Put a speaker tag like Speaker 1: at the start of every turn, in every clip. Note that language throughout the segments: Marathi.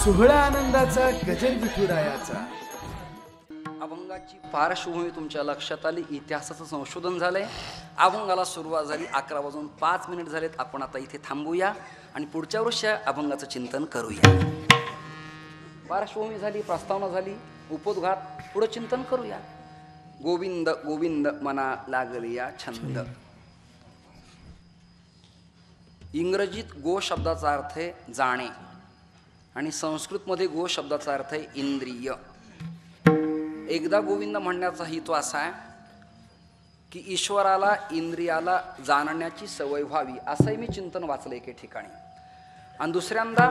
Speaker 1: सोहळा आनंदाचा गजर विठुरायाचा.
Speaker 2: अभंगाची पार्श्वभूमी तुमच्या लक्षात आली. इतिहासाचं संशोधन झालंय. अभंगाला सुरुवात झाली. 11:05 झालेत. आपण आता इथे थांबूया आणि पुढच्या वर्षी अभंगाचं चिंतन करूया. पार्श्वभूमी झाली, प्रस्तावना झाली, उपोद्घात, पुढं चिंतन करूया. गोविंद गोविंद मना लागलिया छंद. इंग्रजीत गो शब्दाचा अर्थ आहे जाणे आणि संस्कृतमध्ये गो शब्दाचा अर्थ आहे इंद्रिय. एकदा गोविंद म्हणण्याचा हेतू असा आहे की ईश्वराला इंद्रियाला जाणण्याची सवय व्हावी, असंही मी चिंतन वाचलं एके ठिकाणी. आणि दुसऱ्यांदा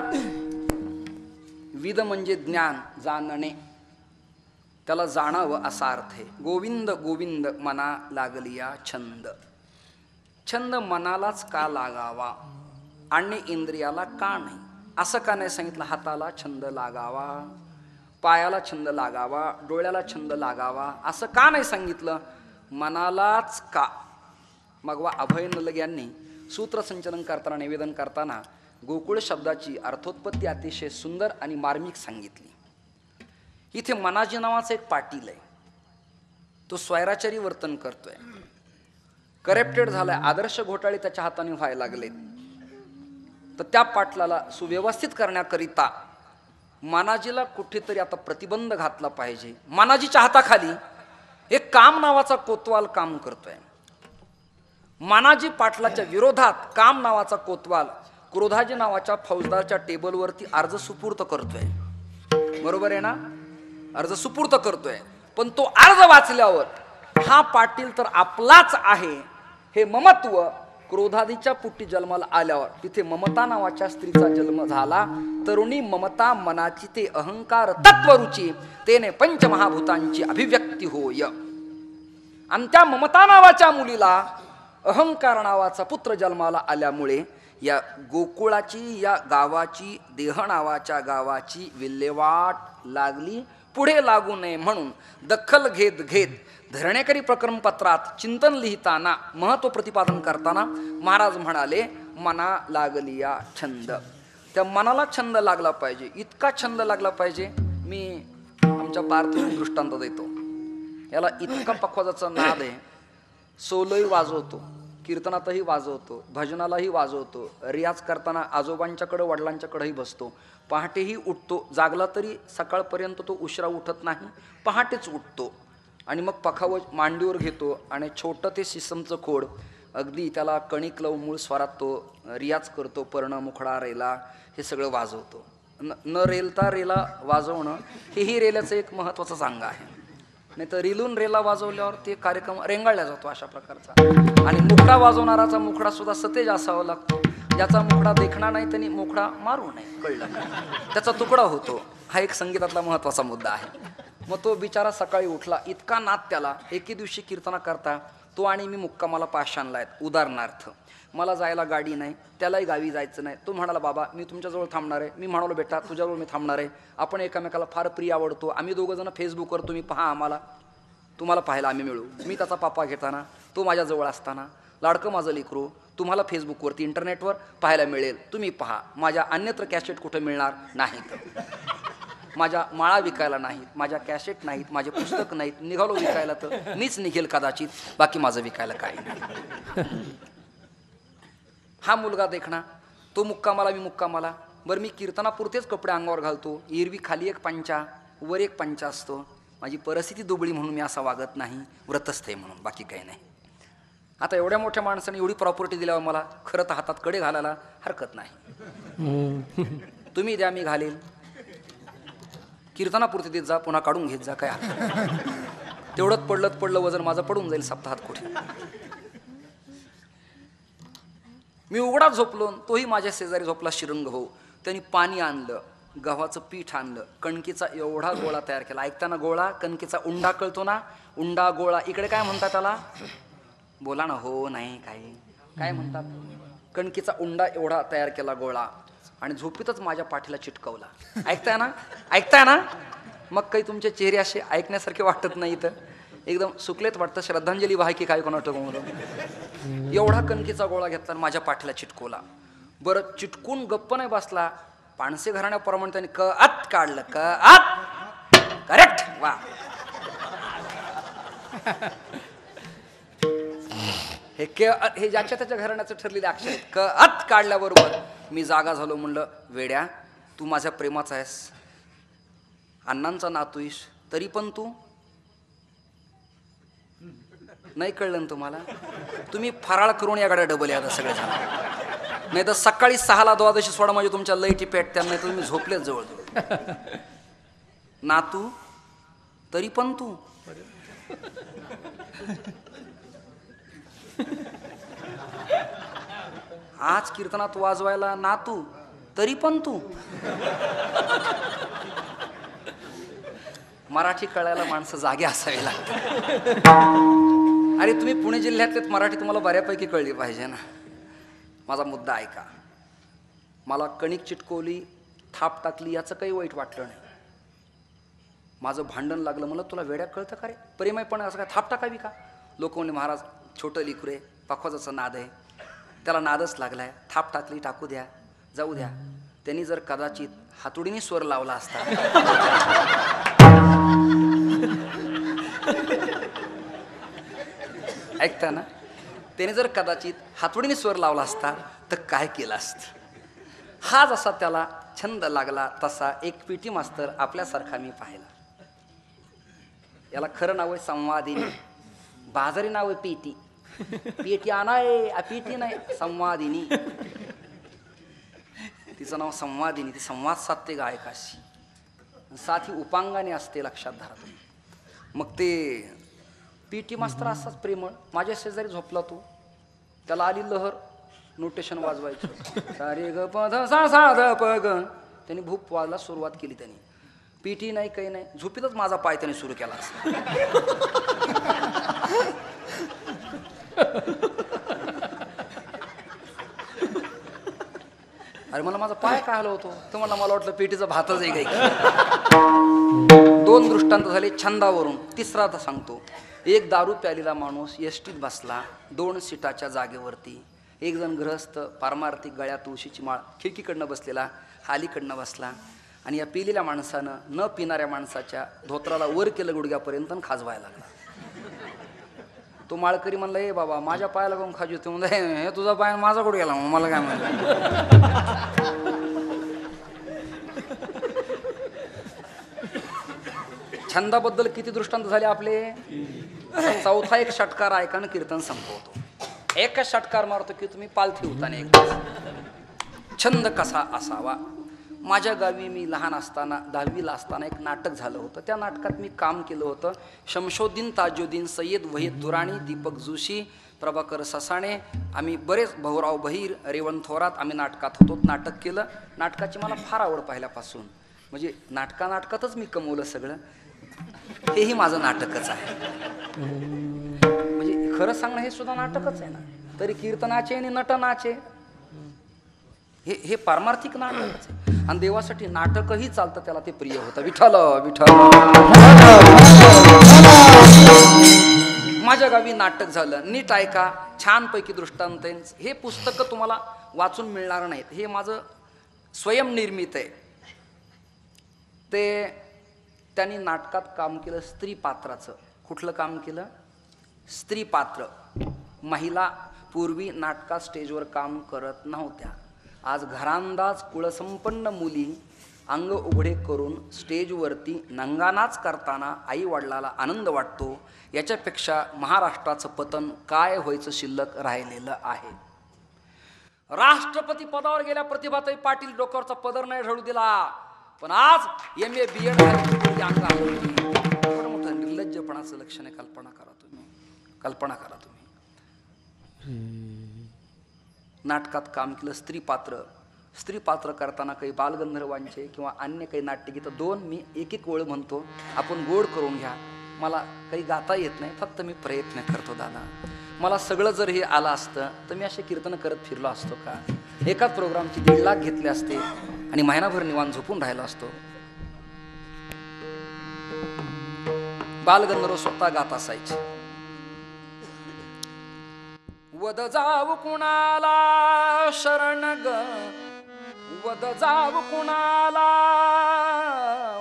Speaker 2: विद म्हणजे ज्ञान, जाणणे, त्याला जाणावं असा अर्थ आहे. गोविंद गोविंद मना लागलिया छंद. छंद मनालाच का लागावा आणि इंद्रियाला का नाही, असं का नाही सांगितलं. हाताला छंद लागावा, पायाला छंद लागावा, डोळ्याला छंद लागावा, असं का नाही सांगितलं. मनालाच का. मग वा अभय नलग यांनी सूत्रसंचलन करताना, निवेदन करताना गोकुळ शब्दाची अर्थोत्पत्ती अतिशय सुंदर आणि मार्मिक सांगितली. इथे मनाजी नावाचा एक पाटील आहे. तो स्वैराचारी वर्तन करतोय, करप्टेड झालाय, आदर्श घोटाळे त्याच्या हाताने व्हायला लागलेत. तर त्या पाटलाला सुव्यवस्थित करण्याकरिता मानाजीला कुठेतरी आता प्रतिबंध घातला पाहिजे. मानाजीच्या हाताखाली एक काम नावाचा कोतवाल काम करतोय. मानाजी पाटलाच्या विरोधात काम नावाचा कोतवाल क्रोधाजी नावाच्या फौजदारच्या टेबलवरती अर्ज सुपूर्त करतोय. बरोबर आहे ना? अर्ज सुपूर्त करतोय. पण तो अर्ज वाचल्यावर हा पाटील तर आपलाच आहे हे ममत्व क्रोधादीच्या पुट्टी जन्माला आल्यावर तिथे ममता नावाच्या स्त्रीचा जन्म झाला. तरुणी ममता मनाची ते अहंकार तत्वरुची, तेने पंचमहाभूतांची अभिव्यक्ती होय. आणि त्या ममता नावाच्या मुलीला अहंकार नावाचा पुत्र जन्माला आल्यामुळे या गोकुळाची, या गावाची, देह नावाच्या गावाची विल्हेवाट लागली. पुढे लागू नये म्हणून दखल घेत घेत धरणेकरी प्रकरणपत्रात चिंतन लिहिताना, महत्व प्रतिपादन करताना महाराज म्हणाले मना लागलिया छंद. त्या मनाला छंद लागला पाहिजे. इतका छंद लागला पाहिजे. मी आमच्या पार्थिव दृष्टांत देतो. याला इतका पखवाजाचा नाद आहे. सोलोही वाजवतो, कीर्तनातही वाजवतो, भजनालाही वाजवतो, रियाज करताना आजोबांच्याकडं वडिलांच्याकडेही बसतो, पहाटेही उठतो. जागला तरी सकाळपर्यंत तो उशिरा उठत नाही, पहाटेच उठतो. आणि मग पखावज मांडीवर घेतो आणि छोटं ते सिसमचं खोड अगदी त्याला कणिक लावून मूळ स्वरात तो रियाज करतो. पर्ण, मुखडा, रेला हे सगळं वाजवतो. न रेलता रेला वाजवणं हेही रेल्याचं एक महत्त्वाचं सांग आहे. नाही तर रिलून रेला वाजवल्यावर ते कार्यक्रम रेंगाळला जातो अशा प्रकारचा. आणि मुखडा वाजवणाराचा मुखडा सुद्धा सतेज असावा लागतो. ज्याचा मुखडा देखणा नाही त्यांनी मुखडा मारू नये, कळलं? त्याचा तुकडा होतो. हा एक संगीतातला महत्त्वाचा मुद्दा आहे. मग तो बिचारा सकाळी उठला, इतका नाद त्याला. एके दिवशी कीर्तना करता तो आणि मी मुक्कामाला पाषाणला आहेत. उदाहरणार्थ मला जायला गाडी नाही, त्यालाही गावी जायचं नाही. तो म्हणाला बाबा मी तुमच्याजवळ थांबणार आहे. मी म्हणालो बेटा तुझ्याजवळ मी थांबणार आहे. आपण एकमेकाला फार प्रिय आवडतो. आम्ही दोघं जण फेसबुकवर, तुम्ही पहा आम्हाला, तुम्हाला पाहायला आम्ही मिळू. मी त्याचा पापा घेताना, तो माझ्याजवळ असताना, लाडकं माझं लेकरू तुम्हाला फेसबुकवरती इंटरनेटवर पाहायला मिळेल. तुम्ही पहा. माझ्या अन्यत्र कॅसेट कुठं मिळणार नाहीत. माझ्या माळा विकायला नाहीत, माझ्या कॅसेट नाहीत, माझे पुस्तक नाहीत. निघालो विकायला तर मीच निघेल कदाचित, बाकी माझं विकायला काय नाही. हा मुलगा देखणा, तो मुक्कामाला, मी मुक्कामाला. बरं मी कीर्तनापुरतेच कपडे अंगावर घालतो. एरवी खाली एक पंचा, वर एक पंचा असतो. माझी परिस्थिती दुबळी म्हणून मी असा वागत नाही, व्रतस्थ आहे म्हणून, बाकी काही नाही. आता एवढ्या मोठ्या माणसाने एवढी प्रॉपर्टी दिल्यावर मला खरं तर हातात कडे घालायला हरकत नाही. तुम्ही द्या, मी घालेल. कीर्तनापुरती देत जा, पुन्हा काढून घेत जा, काय तेवढंच पडलं वजन माझं पडून जाईल सप्ताहात कुठे. मी उघडा झोपलो, तोही माझ्या शेजारी झोपला श्रीरंग भाऊ. त्यांनी पाणी आणलं, गव्हाचं पीठ आणलं, कणकीचा एवढा गोळा तयार केला. ऐकताना गोळा, कणकीचा उंडा कळतो ना, उंडा गोळा. इकडे काय म्हणतात त्याला? बोला ना. हो नाही काय म्हणतात? कणकीचा उंडा एवढा तयार केला गोळा आणि झोपेतच माझ्या पाठीला चिटकवला. ऐकताय ना? मग काही तुमचे चेहरे असे ऐकण्यासारखे वाटत नाही तर एकदम सुकलेत वाटतं. श्रद्धांजली वाहा की काय कोणाटं. एवढा कणकीचा गोळा घेतला आणि माझ्या पाठीला चिटकवला. बरं चिटकून गप्प नाही बसला, पानसे घराण्याप्रमाणे त्यांनी क आत काढलं. क आत करेक्ट. वा. हे ज्याच्या त्याच्या घराण्याचं ठरलेले अक्षर आहेत. क आत काढल्याबरोबर मी जागा झालो. म्हणलं वेड्या, तू माझ्या प्रेमाचा आहेस, अण्णांचा नातूईस, तरी पण तू नाही कळलं ना तुम्हाला? तुम्ही फराळ करून या गाड्या डबल या सगळे जण. नाही तर सकाळी 6ला द्वादशी सोडा म्हणजे तुमच्या लईटी पेटत्या, नाही तर तुम्ही झोपलेच जवळ. नातू तरी पण तू. आज कीर्तनात वाजवायला नातू तरी पण तू. मराठी कळायला माणसं जागे असावी लागतात. अरे तुम्ही पुणे जिल्ह्यातलेच, मराठी तुम्हाला बऱ्यापैकी कळली पाहिजे ना. माझा मुद्दा ऐका. मला कणिक चिटकवली, थाप टाकली, याचं काही वाईट वाटलं नाही. माझं भांडण लागलं. मला तुला वेड्या कळतं का रे? प्रेम आहे पण असं काय थाप टाकावी का? लोक म्हणले महाराज छोटं लिकरे, पाखवाजाचा नाद आहे, त्याला नादच लागलाय, थाप टाकली, टाकू द्या, जाऊ द्या. त्यांनी जर कदाचित हातोडीने स्वर लावला असता, ऐकता ना, त्याने जर कदाचित हातोडीने स्वर लावला असता तर काय केलं असतं? हा जसा त्याला छंद लागला तसा एक पीटी मास्तर आपल्यासारखा मी पाहिला. याला खरं नाव आहे संवादिनी, बाजारी नाव आहे पेटी. पेटी आणाय, पेटी नाही, संवादिनी. तिचं नाव संवादिनी. ती संवाद साधते गायकाशी, साथ ही उपांगाने असते, लक्षात धरा तुम्ही. मग ते पीटी मास्तर असाच प्रेमळ. माझ्या शेजारी झोपला तो, त्याला आली लहर, नोटेशन वाजवायचं, सारे ग प ध सा सा ध प ग. त्यांनी भूप वाजला, सुरुवात केली त्यांनी. पीटी नाही, काही नाही, झोपीतच माझा पाय त्याने सुरू केला. अरे मला माझा पाय काय हलवतो होतो, तर मला वाटलं पेटीचा भातच आहे काही. 2 दृष्टांत झाले छंदावरून. तिसरा आता सांगतो. एक दारू प्यालेला माणूस एसटीत बसला 2 सीटाच्या जागेवरती. एक जण गृहस्थ पारमार्थिक गळ्यात तुळशीची माळ खिडकीकडनं बसलेला, हालीकडनं बसला. आणि या पिलेल्या माणसानं न पिणाऱ्या माणसाच्या धोत्राला वर केलं गुडघ्यापर्यंत आणि खाजवायला लागला. तो माळकरी म्हणला, ए बाबा माझ्या पायाला कोण खाजू? ते म्हणलं, हे तुझा पाय माझा गुडघ्याला, मग मला काय म्हणलं. छंदाबद्दल किती दृष्टांत झाले आपले. चौथा एक षटकार ऐकानं कीर्तन संपवतो. एकच षटकार मारतो की तुम्ही पालथी होताना एक. छंद कसा असावा. माझ्या गावी मी लहान असताना 10वीला असताना एक नाटक झालं होतं. त्या नाटकात मी काम केलं होतं. शमशोद्दीन, ताजुद्दीन, सय्यद वहीद दुराणी, दीपक जोशी, प्रभाकर ससाणे, आम्ही बरेच, भाऊराव बहीर, रेवण थोरात, आम्ही नाटकात होतो. नाटक केलं. नाटकाची मला फार आवड पहिल्यापासून. म्हणजे नाटकातच मी कमवलं सगळं. हेही माझं नाटकच आहे. म्हणजे खरं सांगणं हे सुद्धा नाटकच आहे ना. तरी कीर्तनाचे आणि नटनाचे हे पारमार्थिक नाटकच आहे. आणि देवासाठी नाटकही चालतं, त्याला ते प्रिय होतं. विठ्ठल विठ्ठल. माझ्या गावी नाटक झालं. नीट ऐका, छानपैकी दृष्टांत. हे पुस्तकं तुम्हाला वाचून मिळणार नाहीत. हे माझं स्वयंनिर्मित आहे. ते त्यांनी नाटकात काम केलं स्त्री पात्राचं. कुठलं काम केलं? स्त्री पात्र. महिला पूर्वी नाटकात स्टेजवर काम करत नव्हत्या. आज घरांदाज कुळसंपन्न मुली अंग उघडे करून स्टेजवरती नंगानाच करताना आई वडिलाला आनंद वाटतो. याच्यापेक्षा महाराष्ट्राचं पतन काय व्हायचं शिल्लक राहिलेलं आहे. राष्ट्रपती पदावर गेल्या प्रतिभाताई पाटील डोक्यावरचा पदर नाही ढळू दिला, पण आज MA BEd एवढं मोठं निर्लज्जपणाचं लक्षण आहे. कल्पना करा तुम्ही, कल्पना करा तुम्ही. नाटकात काम केलं स्त्री पात्र करताना काही बालगंधर्वांचे किंवा अन्य काही नाट्यगीतं 2 मी एक ओळ म्हणतो. आपण गोड करून घ्या. मला काही गाता येत नाही, फक्त मी प्रयत्न करतो दादा. मला सगळं जर हे आलं असतं तर मी असे कीर्तन करत फिरलो असतो का? एकाच प्रोग्रामची 1.5 लाख घेतले असते आणि महिनाभर निवांत झोपून राहिलो असतो. बालगंधर्व स्वतः गात असायचे. वद जाऊ कुणाला शरण ग, वद जाव कुणाला,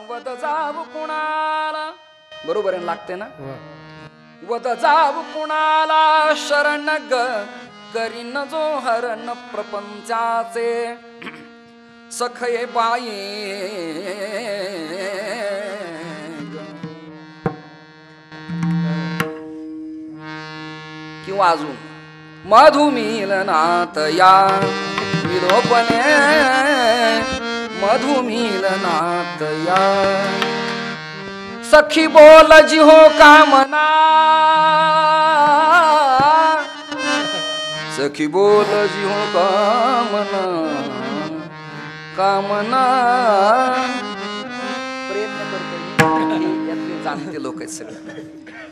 Speaker 2: वद जाव कुणाला, बरोबर आहे लागते ना. वद जाव कुणाला शरण ग करीन जो हरण प्रपंचाचे सखये बाये किंवा अजून मधुमिलनात या विलोपने मधुमिलनात या सखी बोल जी हो कामना, सखी बोल जी हो कामना, कामना प्रयत्न करतो यातले जाणते लोक आहेत सगळे.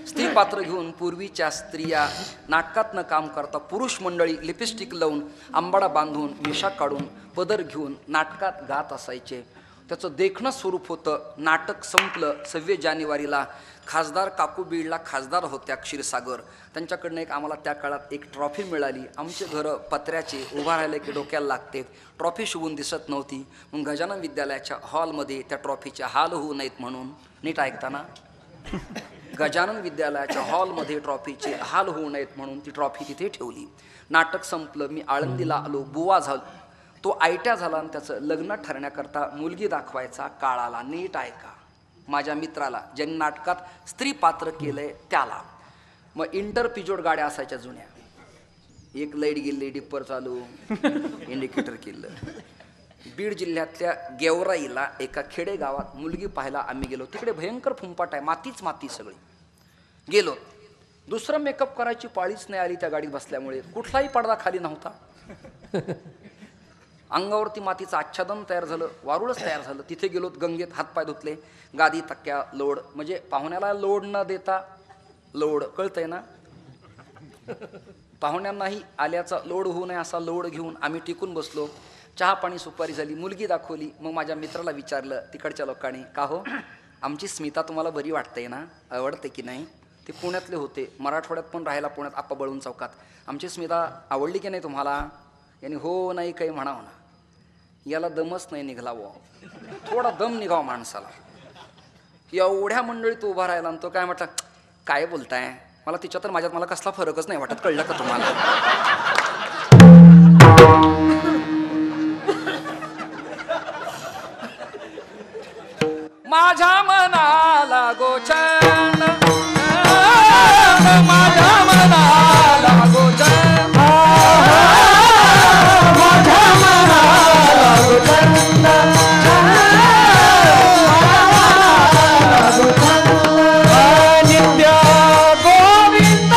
Speaker 2: स्त्री पात्र घेऊन पूर्वीच्या स्त्रिया नाटकात न काम करता पुरुष मंडळी लिपस्टिक लावून आंबाडा बांधून वेशा काढून पदर घेऊन नाटकात गात असायचे. त्याचं देखणं स्वरूप होतं. नाटक संपलं 26 जानेवारीला. खासदार काकू बीडला खासदार होत्या क्षीरसागर. त्यांच्याकडनं एक आम्हाला त्या काळात एक ट्रॉफी मिळाली. आमचे घरं पत्र्याचे, उभा राहिले की डोक्याला लागते. ट्रॉफी शुभून दिसत नव्हती. मग गजानन विद्यालयाच्या हॉलमध्ये त्या ट्रॉफीचे हाल होऊ नयेत म्हणून, नीट ऐकताना, गजानन विद्यालयाच्या हॉलमध्ये ट्रॉफीचे हाल होऊ नयेत म्हणून ती ट्रॉफी तिथे ठेवली. नाटक संपलं. मी आळंदीला आलो. बुवा झालो. तो आयट्या झाला आणि त्याचं लग्न ठरण्याकरता मुलगी दाखवायचा काळ आला. नीट ऐका. माझ्या मित्राला, ज्यांनी नाटकात स्त्री पात्र केलंय त्याला. मग इंटरपिजोड गाड्या असायच्या जुन्या. एक लाईट गेली, डिप्पर चालू, इंडिकेटर केलं. बीड जिल्ह्यातल्या गेवराईला एका खेडेगावात मुलगी पाहायला आम्ही गेलो. तिकडे भयंकर फुंपाट आहे, मातीच माती सगळी. गेलो. दुसरं मेकअप करायची पाळीच नाही आली त्या गाडीत बसल्यामुळे. कुठलाही पडदा खाली नव्हता. अंगावरती मातीचं आच्छादन तयार झालं, वारुळच तयार झालं. तिथे गेलो, गंगेत हातपाय धुतले. गादी तक्क्या लोड, म्हणजे पाहुण्याला लोड न देता लोड, कळतंय ना. पाहुण्यांनाही आल्याचा लोड होऊ नये असा लोड घेऊन आम्ही टिकून बसलो. चहा पाणी सुपारी झाली. मुलगी दाखवली. मग माझ्या मित्राला विचारलं तिकडच्या लोकांनी, का हो आमची स्मिता तुम्हाला बरी वाटते ना, आवडते की नाही. ते पुण्यातले होते. मराठवाड्यात पण राहायला पुण्यात आप्पा बळून चौकात. आमची स्मिता आवडली की नाही तुम्हाला. यांनी हो नाही काही म्हणावं ना. याला दमच नाही निघालावं. थोडा दम निघावा माणसाला. एवढ्या मंडळीत उभा राहिला आणि तो काय म्हटला, काय बोलताय, मला तिच्यात तर माझ्यात मला कसला फरकच नाही वाटत, कळलं का तुम्हाला. माझ्या मनाला गोचन, माझ्या मनाला गोचन, माझ्या मनाला गोचन, नित्य गोविंद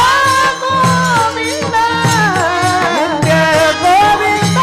Speaker 2: गोविंद, नित्य गोविंद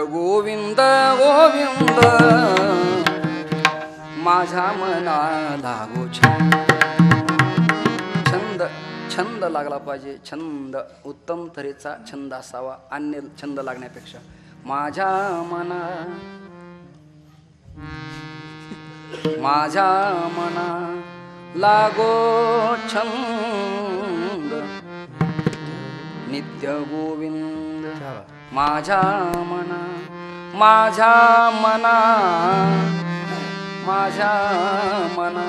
Speaker 2: गोविंद गोविंद, माझ्या मनाला गोचन. छंद, छंद लागला पाहिजे. छंद उत्तम तऱ्हेचा छंद असावा, अन्य छंद लागण्यापेक्षा. माझ्या मना, माझ्या मना लागो छंद, नित्य गोविंद माझ्या मना, माझ्या मना, माझ्या मना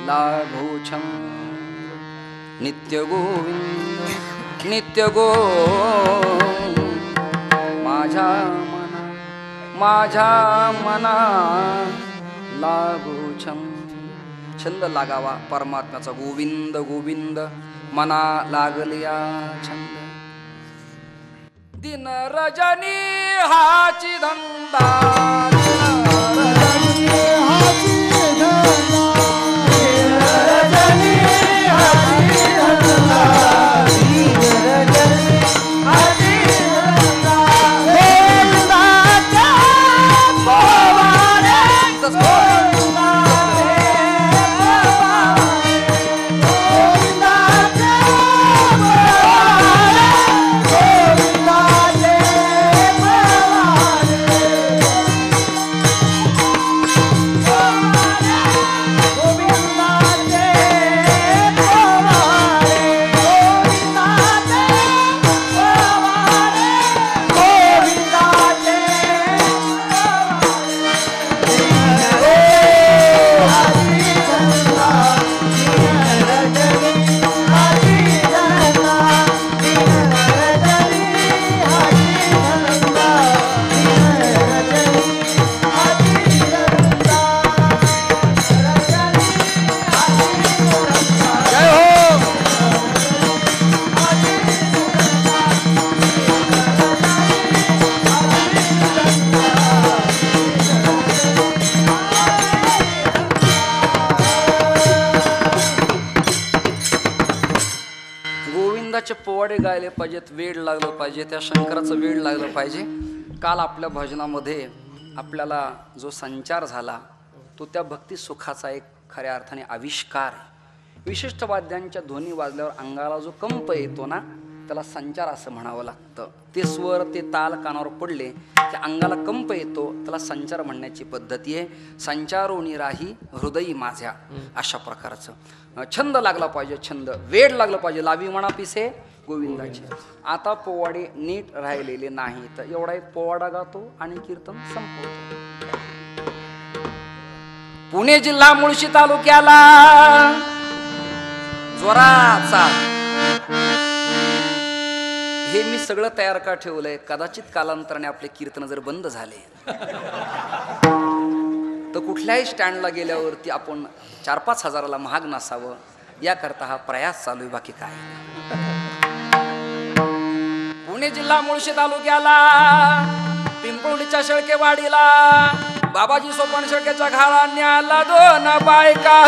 Speaker 2: लागो छंद, नित्य गोविंद, नित्य गोविंद माझ्या मना, माझ्या मना लागो छंद. छंद लागावा परमात्म्याचा. गोविंद गोविंद मना लागलिया छंद. दिन रजनी हाची धंदा, दिन रजनी हाची धंदा, दिन रजनी हाची धंदा, दिन रजनी हाची धंदा. गोविंदाचे पोवाडे गायले पाहिजेत, वेड लागलं पाहिजे, त्या शंकराचं वेड लागलं पाहिजे. काल आपल्या भजनामध्ये आपल्याला जो संचार झाला तो त्या भक्ती सुखाचा एक खऱ्या अर्थाने आविष्कार आहे. विशिष्ट वाद्यांच्या ध्वनी वाजल्यावर अंगाला जो कंप येतो ना त्याला संचार असं म्हणावं लागतं. ते स्वर ते ताल कानावर पडले की अंगाला कंप येतो, त्याला संचार म्हणण्याची पद्धती आहे. संचारोनी राही हृदयी माझ्या, अशा प्रकारचं छंद लागला पाहिजे, छंद वेड लागलं पाहिजे. लावी म्हणा पिसे गोविंदाचे. आता पोवाडे नीट राहिलेले नाही तर एवढा एक पोवाडा गातो आणि कीर्तन संपवतो. पुणे जिल्हा मुळशी तालुक्याला जोराचा हे मी सगळं तयार का ठेवलंय, कदाचित कालांतराने आपले कीर्तन जर बंद झाले तर कुठल्याही स्टँडला गेल्यावरती आपण 4-5 हजाराला महाग नसावं याकरता हा प्रयास चालू आहे, बाकी काय. पुणे जिल्हा मुळशी तालुक्याला पिंपळुडीच्या शेळकेवाडीला बाबाजी सोपण शेळकेच्या घाला न्याला 2 बायका.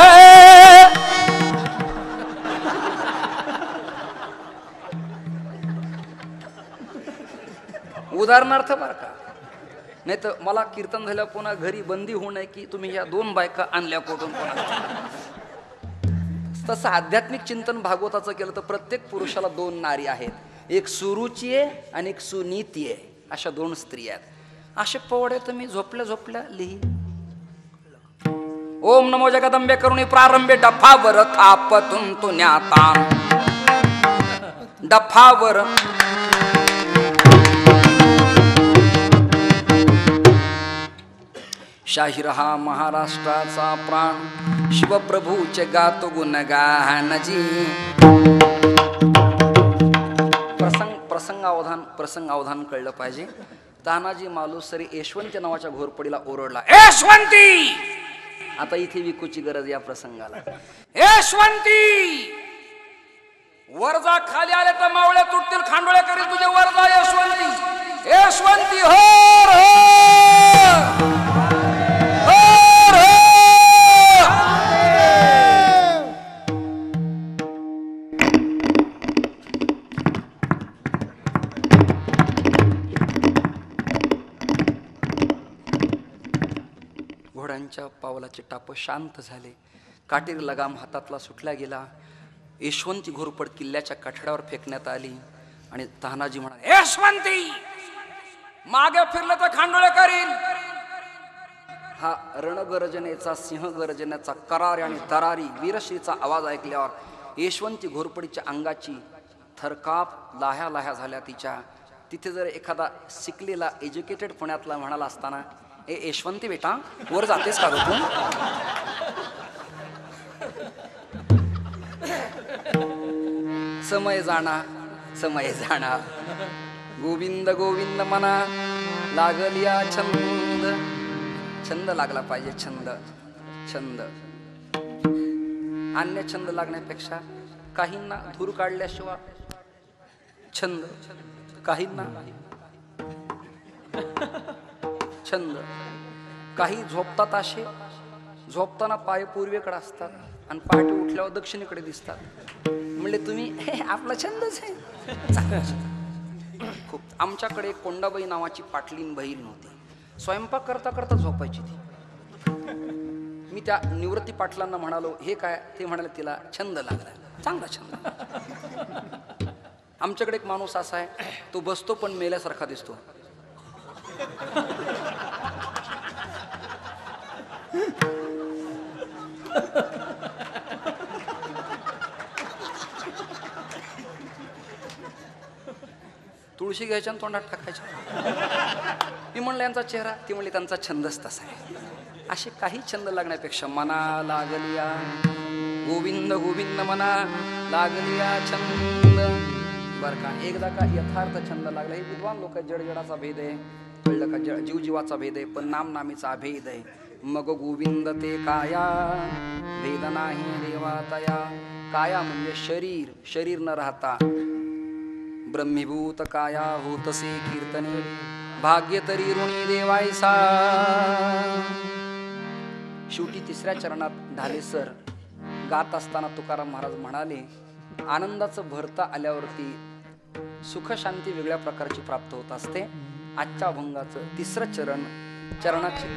Speaker 2: उदाहरणार्थ बरं का, नाही तर मला कीर्तन झाल्या पुन्हा घरी बंदी होऊ नये की तुम्ही ह्या 2 बायका आणल्या कुठून कोणा. तसं आध्यात्मिक चिंतन भागवताचं केलं तर प्रत्येक पुरुषाला 2 नारी आहेत, एक सुरुची आहे आणि एक सुनीती आहे, अशा 2 स्त्रिया आहेत. असे पोवडे तर मी झोपल्या झोपल्या लिही. ओम नमो जगदंबे करुणी प्रारंभे डफावर थापतून तो न्याता डफावर शाहीर हा महाराष्ट्राचा प्राण शिवप्रभूचे गातो गुणगानजी. प्रसंगावधान कळलं पाहिजे. तानाजी मालुसरी यशवंती नावाच्या घोरपडीला ओरडला, यशवंती. आता इथे विकूची गरज या प्रसंगाला. यशवंती वरजा, खाली आले तर मावळे तुटतील, खांडोळे करील तुझे वरजा. यशवंती यशवंती होर घोड्यांच्या पावलाचे टाप शांत झाले. काटेरी लगाम हातातला सुटला गेला. यशवंती घोरपड किल्ल्याच्या कठड्यावर फेकण्यात आली आणि तानाजी म्हणाले, यशवंती मागे फिरलं तर खांडोळे करील. हा रणगर्जनेचा, सिंहगर्जनेचा करारी आणि तरारी वीरश्रीचा आवाज ऐकल्यावर यशवंती घोरपडीच्या अंगाची थरकाप लाह्या लाह्या झाल्या तिच्या. तिथे जर एखादा शिकलेला एज्युकेटेड पुण्यातला म्हणाला असताना, ए यशवंती बेटा वर जातेस का तू. समय जाणा गोविंद गोविंद मना लागलिया छंद. छंद लागला पाहिजे, छंद. अन्य छंद लागण्यापेक्षा काहींना धूर काढल्याशिवाय छंद, काहींना छंद. काही झोपतात असे, झोपताना पाय पूर्वेकडे असतात आणि पहाटे उठल्यावर दक्षिणेकडे दिसतात. म्हणले तुम्ही आपला छंदच आहे. खूप. आमच्याकडे कोंडाबाई नावाची पाटलीन बहीण होती. स्वयंपाक करता करता झोपायची ती. मी त्या निवृत्ती पाटलांना म्हणालो, हे काय? ते म्हणाले तिला छंद लागला. चांगला छंद. आमच्याकडे एक माणूस असा आहे, तो बसतो पण मेल्यासारखा दिसतो. तुळशी घ्यायच्या आणि तोंडात टाकायच्या. मी म्हणलं यांचा चेहरा, ती म्हणली त्यांचा छंदच तसा आहे. असे काही छंद लागण्यापेक्षा मना लागलिया गोविंद गोविंद मना लागलिया छंद. बरं का, एकदा का यथार्थ छंद लागला. हे विद्वान लोक जडजडाचा भेद आहे, कळलं का. जीवजीवाचा भेद आहे पण नामनामीचा अभेद आहे. मग गोविंद ते काया भेद नाही देवातया. काया म्हणजे शरीर, शरीर न राहता ब्रह्मीभूत काया होतसे कीर्तने भाग्य तरी ऋणी देवायसा. शेवटी 3ऱ्या चरणात ढालेसर गात असताना तुकाराम महाराज म्हणाले, आनंदाचं भरता आल्यावरती सुख शांती वेगळ्या प्रकारची प्राप्त होत असते. आजच्या अभंगाचं तिसरं चरणाचे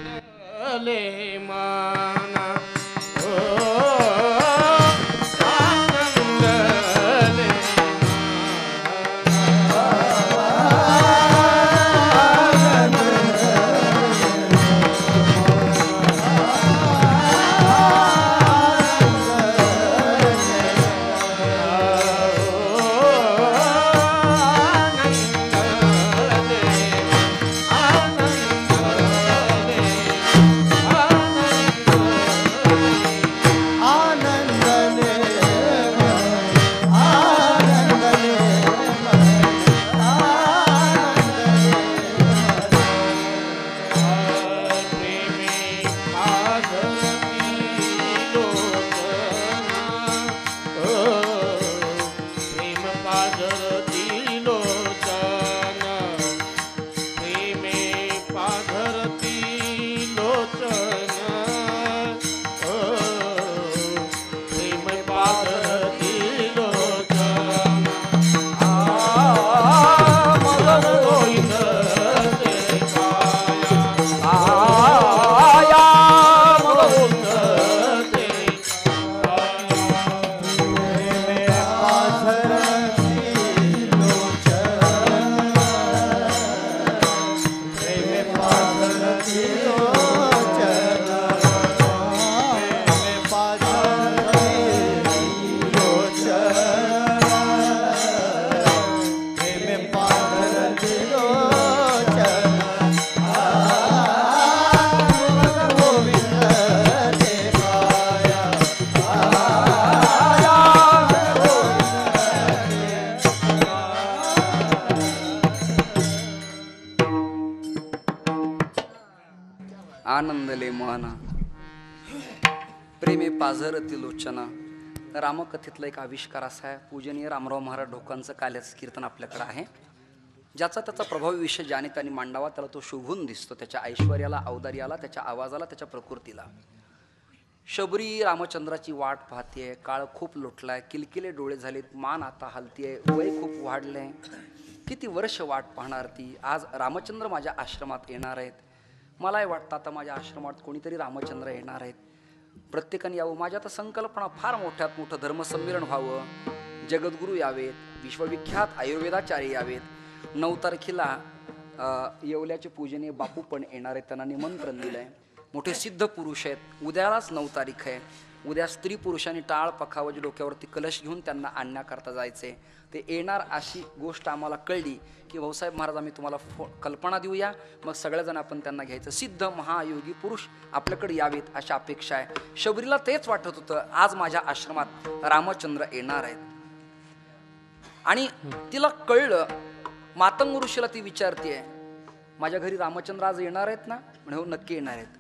Speaker 2: आनंदले मना प्रेमे पाझरती लोचना. रामकथेतला एक आविष्कार असा आहे. पूजनीय रामराव महाराज ढोकांचं काल्याचं कीर्तन आपल्याकडे आहे. ज्याचा त्याचा प्रभावी विषय ज्याने त्याने मांडावा त्याला तो शोभून दिसतो. त्याच्या ऐश्वर्याला, औदार्याला, त्याच्या आवाजाला, त्याच्या प्रकृतीला. शबरी रामचंद्राची वाट पाहतेय. काळ खूप लोटलाय, किलकिले डोळे झालेत, मान आता हलतीये, वय खूप वाढलंय. किती वर्ष वाट पाहणार ती. आज रामचंद्र माझ्या आश्रमात येणार आहेत. मलाही वाटतं आता माझ्या आश्रमात कोणीतरी रामचंद्र येणार आहेत. प्रत्येकाने यावं. माझ्या तर संकल्पना फार मोठ्यात मोठं धर्मसंमेलन व्हावं. जगद्गुरू यावेत, विश्वविख्यात आयुर्वेदाचार्य यावेत. 9 तारखेला येवल्याचे पूजनीय बापू पण येणार आहेत. त्यांना निमंत्रण दिलं आहे. मोठे सिद्ध पुरुष आहेत. उद्यालाच 9 तारीख आहे. उद्या स्त्री पुरुषांनी टाळ पखावजी डोक्यावरती कलश घेऊन त्यांना आणण्याकरता जायचे. ते येणार अशी गोष्ट आम्हाला कळली की भाऊसाहेब महाराज आम्ही तुम्हाला कल्पना देऊया, मग सगळेजण आपण त्यांना घ्यायचं. सिद्ध महायोगी पुरुष आपल्याकडे यावेत अशा अपेक्षा आहे. शबरीला तेच वाटत होतं, आज माझ्या आश्रमात रामचंद्र येणार आहेत. आणि तिला कळलं. मातंग ऋषीला ती विचारते, माझ्या घरी रामचंद्र आज येणार आहेत ना? म्हणे हो, नक्की येणार आहेत.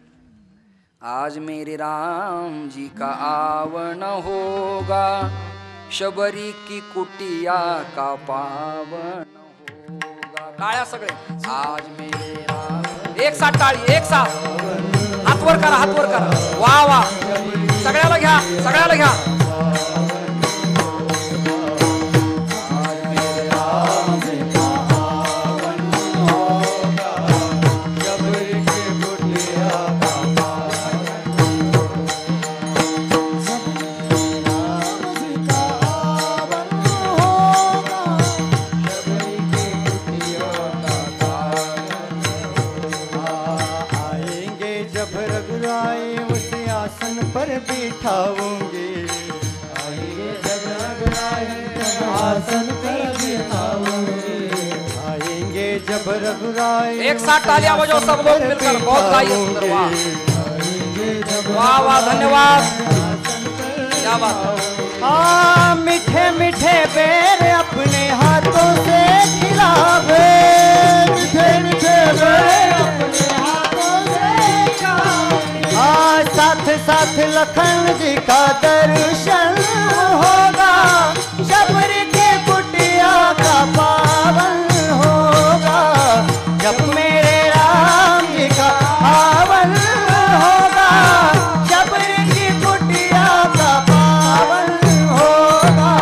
Speaker 2: आज मेरे राम जी का आवन होगा, शबरी की कुटिया का पावन होगा. टाळ्या सगळे. आज मेरे राम. एक साथ टाळी, एक साथ. हातवर करा, हातवर करा. वा वा. सगळ्याला घ्या, सगळ्याला घ्या.
Speaker 3: पर बिठाऊंगी, आएंगे जब रघुराई आसन पर बिठाऊंगी, आएंगे जब रघुराई.
Speaker 2: एक साथ तालियां बजाओ सब लोग मिलकर. बहुत गाइए सुंदर. वाह वाह वाह, धन्यवाद. क्या बात.
Speaker 3: हाँ, मीठे मीठे बेर अपने हाथों से खिलावे, मीठे मीठे बेर अपने हाथों से खिलावे. साथ साथ लखन जी का दर्शन होगा, शबरी के कुटिया का पावन होगा. जब मेरे राम जी का आवन होगा, शबरी की कुटिया का पावन होगा.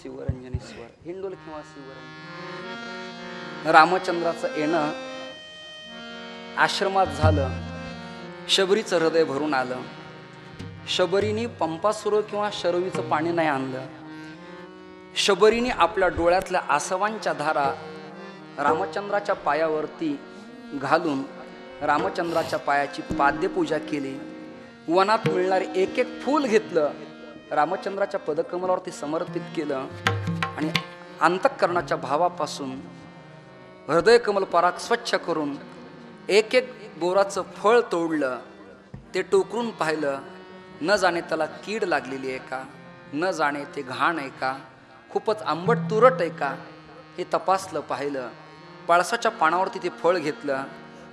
Speaker 2: शिवरंजनेश्वर हिंडोल किंवा शिवरंजन. रामचंद्राचं येणं आश्रमात झालं. शबरीचं हृदय भरून आलं. शबरीने पंपासुर किंवा शरवीचं पाणी नाही आणलं. शबरीने आपल्या डोळ्यातल्या आसवांच्या धारा रामचंद्राच्या पायावरती घालून रामचंद्राच्या पायाची पाद्यपूजा केली. वनात मिळणारे एक एक फूल घेतलं, रामचंद्राच्या पदकमलावरती समर्पित केलं आणि अंतःकरणाच्या भावापासून हृदय कमल पराग स्वच्छ करून एक एक बोराचं फळ तोडलं. ते टोकरून पाहिलं. न जाणे त्याला कीड लागलेली आहे का, न जाणे ते घाण आहे का, खूपच आंबट तुरट आहे का, हे तपासलं पाहिलं. पळसाच्या पानावरती ते फळ घेतलं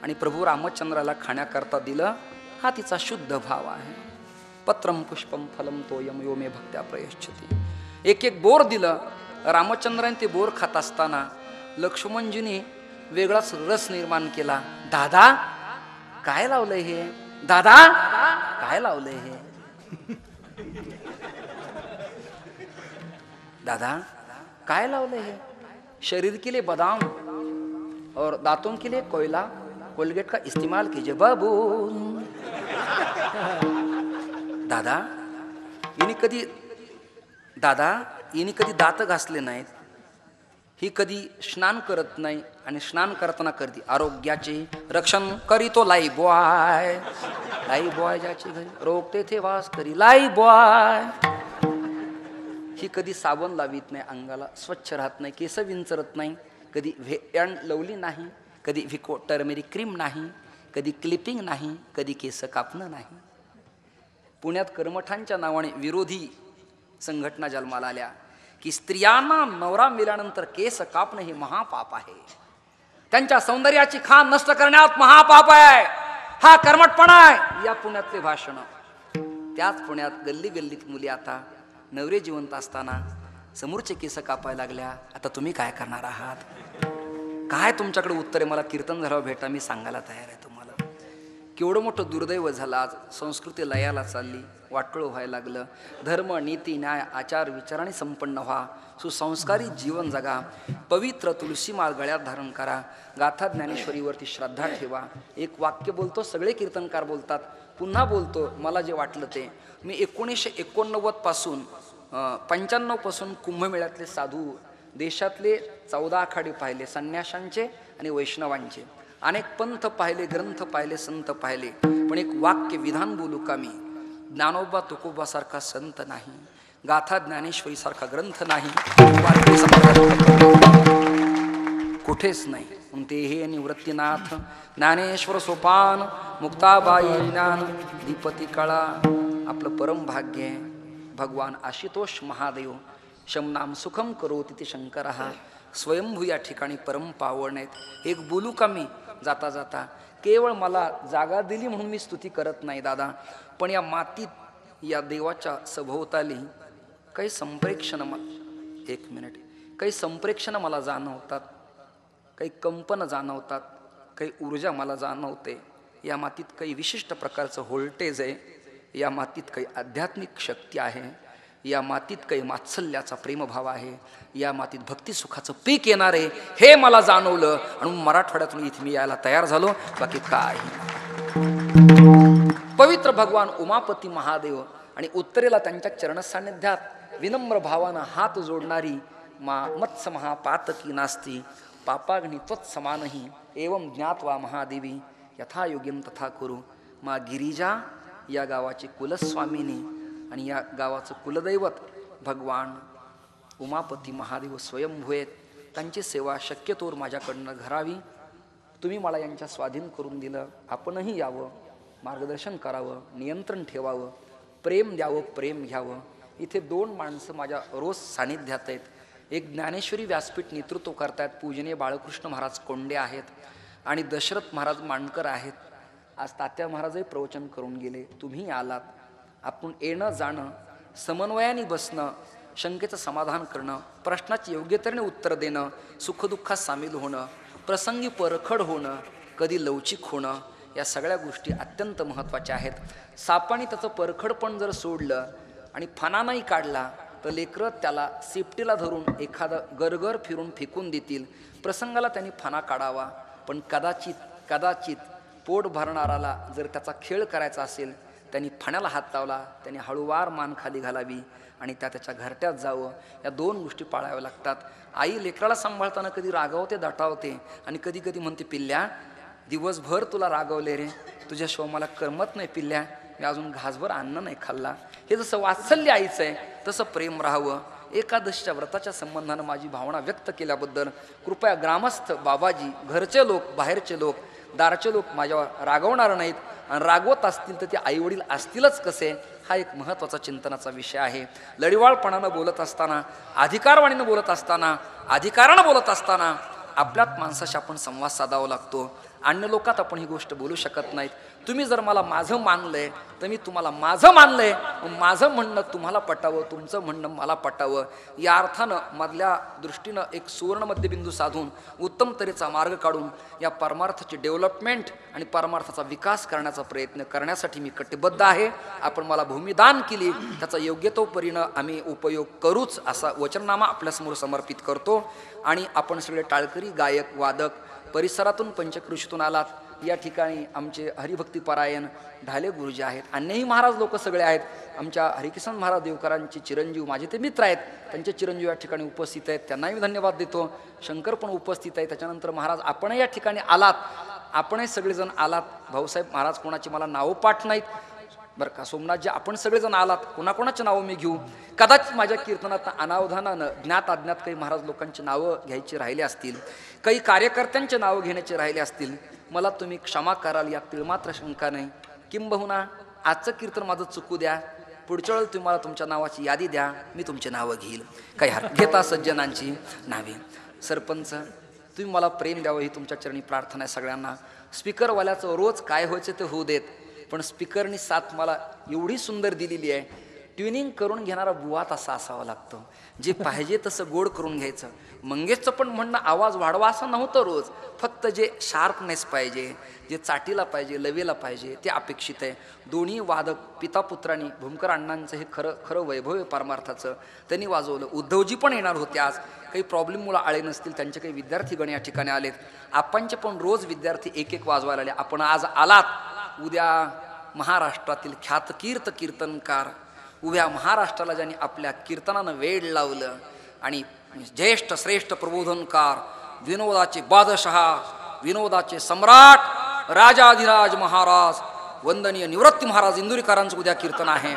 Speaker 2: आणि प्रभू रामचंद्राला खाण्याकरता दिलं. हा तिचा शुद्ध भाव आहे. पत्रम पुष्पम फलम तोयम यो मे भक्त्या प्रयच्छति. एक एक बोर दिलं. रामचंद्राने ते बोर खात असताना लक्ष्मणजीने वेगळाच रस निर्माण केला. दादा काय लावलंय हे, दादा काय लावलंय हे, दादा काय लावलंय हे. शरीर के लिए बादाम और दांतों के लिए कोयला, कोलगेट का इस्तेमाल कीजिए बाबू. दादा हिने कधी दात घासले नाहीत. ही कधी स्नान करत नाही आणि स्नान करताना करते आरोग्याचे रक्षण करीतो लाई बॉय. लाई बॉय ज्याचे घरी रोगते थे वास करी लाई बॉय. ही कधी साबण लावित नाही, अंगाला स्वच्छ राहत नाही, केस विंचरत नाही, कधी व्हेअँड लवली नाही, कधी व्हिको टर्मेरिक क्रीम नाही, कधी क्लिपिंग नाही, कधी केस कापणं नाही. पुण्यात कर्मठांच्या नावाने विरोधी संघटना जन्माला आल्या की स्त्रियांना नवरा मेल्यानंतर केस कापणं हे महापाप आहे. त्यांच्या सौंदर्याची खाण नष्ट करण्यात महापाप आहे. हा कर्मठपणा आहे. या पुण्यातले भाषण. त्याच पुण्यात गल्ली गल्लीत मुली आता नवरे जिवंत असताना समोरचे केस कापायला लागल्या. आता तुम्ही काय करणार आहात, काय तुमच्याकडे उत्तर आहे. मला कीर्तन झाल्यावर भेटा, मी सांगायला तयार आहे तुम्हाला. केवढं मोठं दुर्दैव झालं. आज संस्कृती लयाला चालली, वाटोळं व्हायला लागलं. धर्म नीती न्याय आचार विचाराने संपन्न व्हा. सुसंस्कारी जीवन जगा. पवित्र तुळशी माळ गळ्यात धारण करा. गाथा ज्ञानेश्वरीवरती श्रद्धा ठेवा. एक वाक्य बोलतो, सगळे कीर्तनकार बोलतात, पुन्हा बोलतो मला जे वाटलं ते. मी 1989 पासून 95 पासून कुंभमेळ्यातले साधू, देशातले 14 आखाडे पाहिले, संन्याशांचे आणि वैष्णवांचे. अनेक पंथ पाहिले, ग्रंथ पाहिले, संत पाहिले. पण एक वाक्य विधान बोलू का मी. ज्ञानोबा तुकोबासारखा संत नाही, गाथा ज्ञानेश्वरी सारखा ग्रंथ नाही, कुठेच नाही. ते हे निवृत्तीनाथ ज्ञानेश्वर सोपान मुक्ताबाई ज्ञान दीपती कळा. आपलं परम भाग्य आहे. भगवान आशुतोष महादेव शमनाम सुखम करो तिथे शंकर हा स्वयंभू या ठिकाणी परम पावन आहेत. एक बोलू का मी जाता जाता. केवळ मला जागा दिली म्हणून मी स्तुती करत नाही दादा, पण या मातीत या देवाच्या सभोवताली काही संप्रेक्षण काही संप्रेक्षण मला जाणवतात, काही कंपन जाणवतात, काही ऊर्जा मला जाणवते. या मातीत काही विशिष्ट प्रकारचं व्होल्टेज आहे. या मातीत काही आध्यात्मिक शक्ती आहे. या मातीत काही वात्सल्याचा प्रेमभाव आहे. या मातीत भक्ती सुखाचं पीक येणार आहे हे मला जाणवलं आणि मराठवाड्यातून इथे मी यायला तयार झालो. बाकी काय. पवित्र भगवान उमापती महादेव आणि उत्तरेला त्यांच्या चरणसान्निध्यात विनम्र भावानं हात जोडणारी मा मत्स महापातकी नास्ती पापाग्नि त्वत्समानही एवं ज्ञात्वा महादेवी यथा योग्यम तथा कुरु. मा गिरिजा या गावाची कुलस्वामिनी आणि या गावाचं कुलदैवत भगवान उमापती महादेव स्वयंभू आहेत. त्यांची सेवा शक्यतोवर माझ्याकडनं घरावी. तुम्ही मला यांच्या स्वाधीन करून दिलं. आपणही यावं, मार्गदर्शन करावं, नियंत्रण ठेवावं, प्रेम द्यावं, प्रेम घ्यावं. इथे 2 माणसं माझ्या रोज सानिध्यात आहेत. एक ज्ञानेश्वरी व्यासपीठ नेतृत्व करतायत पूजनीय बाळकृष्ण महाराज कोंडे आहेत आणि दशरथ महाराज मांडकर आहेत. आज तात्या महाराजही प्रवचन करून गेले. तुम्ही आलात. आपण येणं जाणं, समन्वयाने बसणं, शंकेचं समाधान करणं, प्रश्नाची योग्यतेने उत्तर देणं, सुखदुःखात सामील होणं, प्रसंगी परखड होणं, कधी लवचिक होणं, या सगळ्या गोष्टी अत्यंत महत्त्वाच्या आहेत. सापाने त्याचं परखडपण जर सोडलं आणि फणा नाही काढला तर लेकरं त्याला सेफ्टीला धरून एखादं गरगर फिरून फेकून देतील. प्रसंगाला त्यांनी फणा काढावा. पण कदाचित पोट भरणाराला जर त्याचा खेळ करायचा असेल, त्यांनी फण्याला हात लावला, त्यांनी हळूवार मान खाली घालावी आणि त्याच्या घरट्यात जावं. या दोन गोष्टी पाळाव्या लागतात. आई लेकराला सांभाळताना कधी रागावते, दटावते आणि कधी कधी म्हणते, पिल्ल्या दिवसभर तुला रागवले रे, तुझ्याशिवाय मला करमत नाही पिल्ल्या, मी अजून घासभर अन्न नाही खाल्ला. हे जसं वात्सल्य आईचं आहे तसं प्रेम राहावं. एकादशीच्या व्रताच्या संबंधानं माझी भावना व्यक्त केल्याबद्दल कृपया ग्रामस्थ, बाबाजी, घरचे लोक, बाहेरचे लोक, दारचे लोक माझ्यावर रागवणार नाहीत. आणि रागवत असतील तर ते आईवडील असतीलच कसे, हा एक महत्त्वाचा चिंतनाचा विषय आहे. लढिवाळपणानं बोलत असताना, अधिकारवाणीनं बोलत असताना, अधिकारानं बोलत असताना आपल्यात माणसाशी आपण संवाद साधावा लागतो. अन्य लोकात आपण ही गोष्ट बोलू शकत नाहीत. तुम्ही जर मला माझं मानलंय तर मी तुम्हाला माझं मानलंय, माझं म्हणणं तुम्हाला पटावं, तुमचं म्हणणं मला पटावं. या अर्थानं मधल्या दृष्टीनं एक सुवर्ण मध्यबिंदू साधून उत्तम तऱ्हेचा मार्ग काढून या परमार्थाची डेव्हलपमेंट आणि परमार्थाचा विकास करण्याचा प्रयत्न करण्यासाठी मी कटिबद्ध आहे. आपण मला भूमिदान केली, त्याचा योग्य तो परीनं आम्ही उपयोग करूच असा वचननामा आपल्यासमोर समर्पित करतो. आणि आपण सगळे टाळकरी, गायक, वादक, परिसरातून पंचकृषीतून आलात. या ठिकाणी आमचे हरिभक्तीपरायण ढाले गुरुजी आहेत, अन्यही महाराज लोक सगळे आहेत. आमच्या हरिकिसन महाराज देवकरांचे चिरंजीव, माझे ते मित्र आहेत, त्यांचे चिरंजीव या ठिकाणी उपस्थित आहेत, त्यांनाही मी धन्यवाद देतो. शंकर पण उपस्थित आहे. त्याच्यानंतर महाराज आपणही या ठिकाणी आलात, आपणही सगळेजण आलात. भाऊसाहेब महाराज कोणाची मला नावं पाठ नाहीत बरं का. सोमनाथजी आपण सगळेजण आलात, कोणाकोणाची नावं मी घेऊ. कदाचित माझ्या कीर्तनात अनावधानानं ज्ञात अज्ञात काही महाराज लोकांची नावं घ्यायची राहिली असतील, काही कार्यकर्त्यांचे नावं घेण्याचे राहिले असतील, मला तुम्ही क्षमा कराल यात तिळमात्र शंका नाही. किंबहुना आजचं कीर्तन माझं चुकू द्या, पुढच्या वेळेला तुम्ही मला तुमच्या नावाची यादी द्या, मी तुमची नावं घेईल. काही घेता सज्जनांची नावे. सरपंच तुम्ही मला प्रेम द्यावं ही तुमच्या चरणी प्रार्थना आहे सगळ्यांना. स्पीकरवाल्याचं रोज काय व्हायचं ते होऊ देत, पण स्पीकरनी साथ मला एवढी सुंदर दिलेली आहे. ट्युनिंग करून घेणारा बुवा तसा असावा लागतो, जे पाहिजे तसं गोड करून घ्यायचं. मंगेशचं पण म्हणणं आवाज वाढवा असं नव्हतं रोज, फक्त जे शार्पनेस पाहिजे, जे चाटीला पाहिजे, लवेला पाहिजे ते अपेक्षित आहे. दोन्ही वादक पिता पुत्रांनी, भूमकर अण्णांचं हे खरं वैभव आहे परमार्थाचं, त्यांनी वाजवलं. उद्धवजी पण येणार होते आज, काही प्रॉब्लेममुळे आले नसतील, त्यांचे काही विद्यार्थीगण या ठिकाणी आलेत. आपणचे पण रोज विद्यार्थी एक एक वाजवायला आले. आपण आज आलात, उद्या महाराष्ट्रातील ख्यातकीर्त कीर्तनकार, उभ्या महाराष्ट्राला ज्यांनी आपल्या कीर्तनानं वेड लावलं आणि ज्येष्ठ श्रेष्ठ प्रबोधनकार, विनोदाचे बादशहा, विनोदाचे सम्राट, राजाधिराज महाराज, वंदनीय निवृत्ती महाराज इंदुरीकरांचं उद्या कीर्तन आहे.